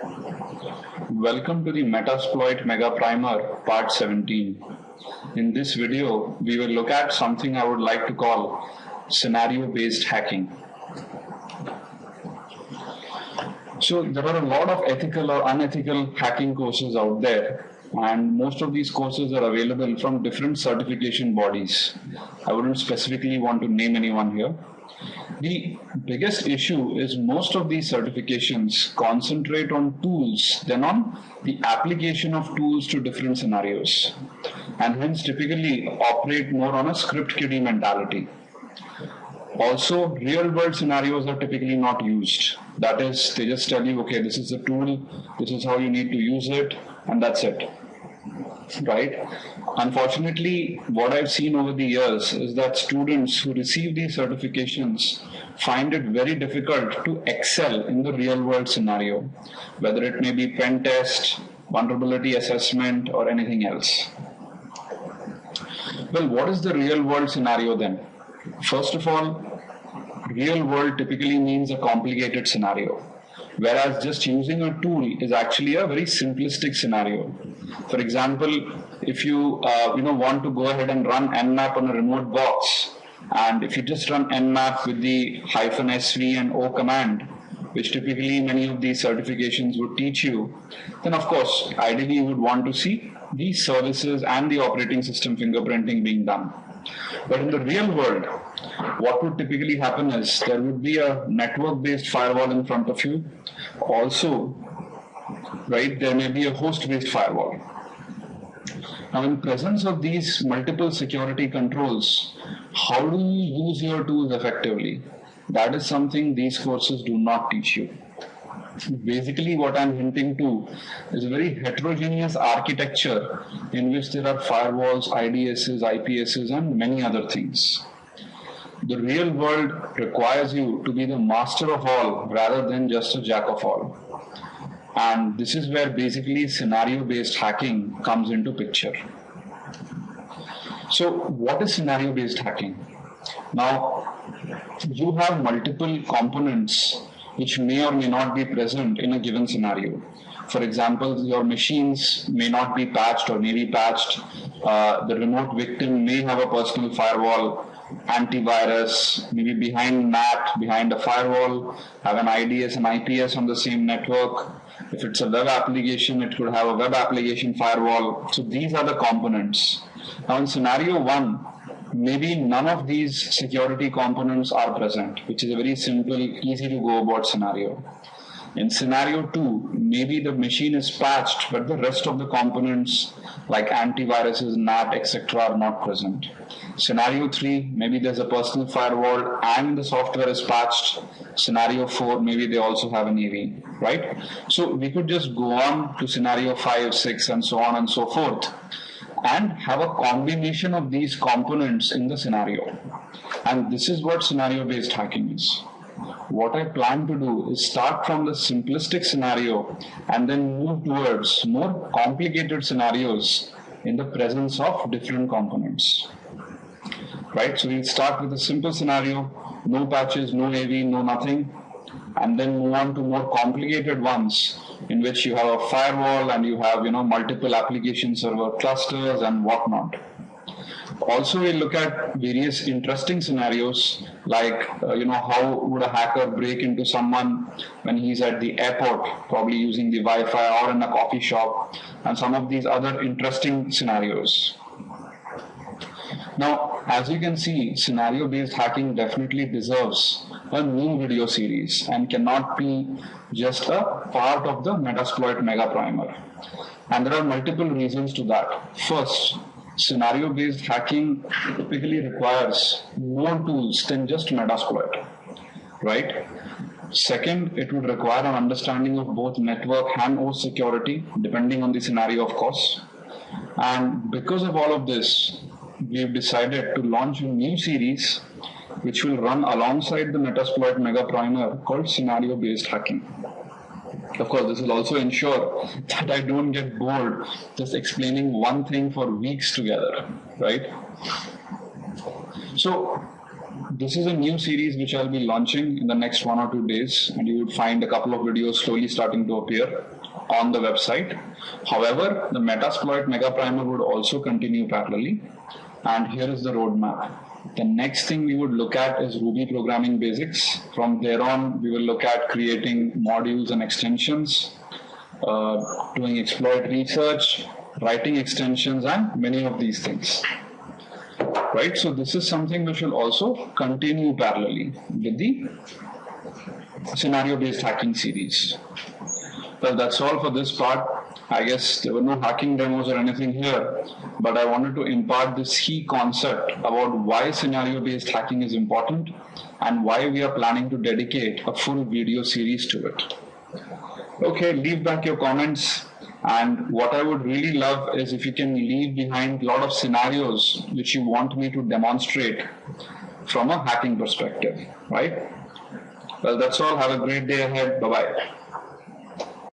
Welcome to the Metasploit Mega Primer Part 17. In this video, we will look at something I would like to call scenario-based hacking. So there are a lot of ethical or unethical hacking courses out there, and most of these courses are available from different certification bodies. I wouldn't specifically want to name anyone here. The biggest issue is most of these certifications concentrate on tools than on the application of tools to different scenarios, and hence typically operate more on a script kiddie mentality. Also, real world scenarios are typically not used. That is, they just tell you, okay, this is the tool, this is how you need to use it, and that's it. Right? Unfortunately, what I've seen over the years is that students who receive these certifications find it very difficult to excel in the real world scenario, whether it may be pen test, vulnerability assessment, or anything else. Well, what is the real world scenario then? First of all, real world typically means a complicated scenario, whereas just using a tool is actually a very simplistic scenario. For example, if you want to go ahead and run nmap on a remote box, and if you just run nmap with the -sv and o command, which typically many of these certifications would teach you, then of course, ideally you would want to see the services and the operating system fingerprinting being done. But in the real world, what would typically happen is there would be a network-based firewall in front of you. Also, right, there may be a host-based firewall. Now, in presence of these multiple security controls, how do you use your tools effectively? That is something these courses do not teach you. Basically, what I'm hinting to is a very heterogeneous architecture in which there are firewalls, IDSs, IPSs, and many other things. The real world requires you to be the master of all rather than just a jack of all. And this is where basically scenario-based hacking comes into picture. So what is scenario-based hacking? Now, you have multiple components which may or may not be present in a given scenario. For example, your machines may not be patched or may be patched. The remote victim may have a personal firewall, antivirus, maybe behind NAT, behind a firewall, have an IDS and IPS on the same network. If it's a web application, it could have a web application firewall. So these are the components. Now in scenario one, maybe none of these security components are present, which is a very simple, easy to go about scenario. In scenario two, maybe the machine is patched, but the rest of the components like antiviruses, NAT, etc. are not present. Scenario three, maybe there's a personal firewall and the software is patched. Scenario four, maybe they also have an AV, right? So we could just go on to scenario 5, 6, and so on and so forth, and have a combination of these components in the scenario. And this is what scenario-based hacking is. What I plan to do is start from the simplistic scenario and then move towards more complicated scenarios in the presence of different components. Right? So we'll start with a simple scenario, no patches, no AV, no nothing, and then move on to more complicated ones in which you have a firewall and you have multiple application server clusters and whatnot. Also, we'll look at various interesting scenarios like how would a hacker break into someone when he's at the airport, probably using the Wi-Fi, or in a coffee shop, and some of these other interesting scenarios. Now, as you can see, scenario-based hacking definitely deserves a new video series and cannot be just a part of the Metasploit Mega Primer. And there are multiple reasons to that. First, scenario-based hacking typically requires more tools than just Metasploit, right? Second, it would require an understanding of both network and host security, depending on the scenario, of course. And because of all of this, we've decided to launch a new series which will run alongside the Metasploit Mega Primer called Scenario-Based Hacking. Of course, this will also ensure that I don't get bored just explaining one thing for weeks together, right? So this is a new series which I'll be launching in the next 1 or 2 days, and you would find a couple of videos slowly starting to appear on the website. However, the Metasploit Mega Primer would also continue parallelly, and here is the roadmap. The next thing we would look at is Ruby programming basics. From there on, we will look at creating modules and extensions, doing exploit research, writing extensions, and many of these things. Right, so this is something which will also continue parallelly with the scenario-based hacking series. Well, that's all for this part. I guess there were no hacking demos or anything here, but I wanted to impart this key concept about why scenario-based hacking is important and why we are planning to dedicate a full video series to it. Okay, leave back your comments. And what I would really love is if you can leave behind a lot of scenarios which you want me to demonstrate from a hacking perspective, right? Well, that's all. Have a great day ahead. Bye-bye.